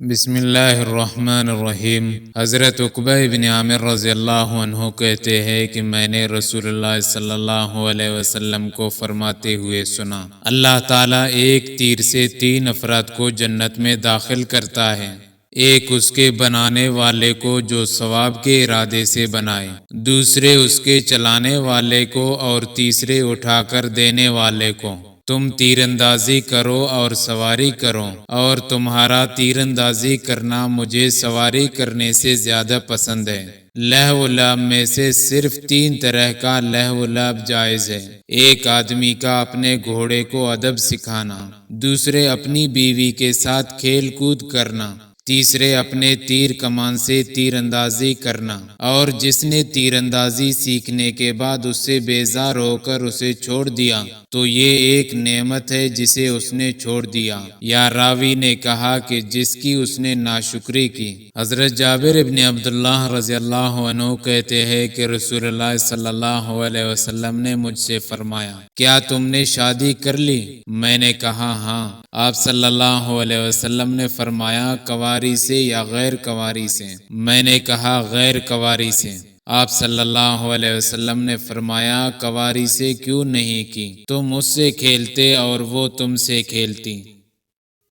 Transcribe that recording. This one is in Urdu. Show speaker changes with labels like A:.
A: بسم اللہ الرحمن الرحیم۔ حضرت عقبہ بن عامر رضی اللہ عنہ کہتے ہیں کہ میں نے رسول اللہ صلی اللہ علیہ وسلم کو فرماتے ہوئے سنا، اللہ تعالیٰ ایک تیر سے 3 افراد کو جنت میں داخل کرتا ہے، ایک اس کے بنانے والے کو جو ثواب کے ارادے سے بنائے، دوسرے اس کے چلانے والے کو، اور تیسرے اٹھا کر دینے والے کو۔ تم تیر اندازی کرو اور سواری کرو، اور تمہارا تیر اندازی کرنا مجھے سواری کرنے سے زیادہ پسند ہے۔ لہو و لعب میں سے صرف 3 طرح کا لہو و لعب جائز ہے۔ ایک آدمی کا اپنے گھوڑے کو ادب سکھانا، دوسرے اپنی بیوی کے ساتھ کھیل کود کرنا، تیسرے اپنے تیر کمان سے تیر اندازی کرنا، اور جس نے تیر اندازی سیکھنے کے بعد اس سے بیزار ہو کر اسے چھوڑ دیا تو یہ ایک نعمت ہے جسے اس نے چھوڑ دیا، یا راوی نے کہا کہ جس کی اس نے ناشکری کی۔ حضرت جابر بن عبداللہ رضی اللہ عنہ کہتے ہیں کہ رسول اللہ صلی اللہ علیہ وسلم نے مجھ سے فرمایا، کیا تم نے شادی کر لی؟ میں نے کہا ہاں۔ آپ صلی اللہ علیہ وسلم نے فرمایا، کنواری سے یا غیر کنواری سے؟ میں نے کہا غیر کنواری سے۔ آپ صلی اللہ علیہ وسلم نے فرمایا، کنواری سے کیوں نہیں کی؟ تم اس سے کھیلتے اور وہ تم سے کھیلتی۔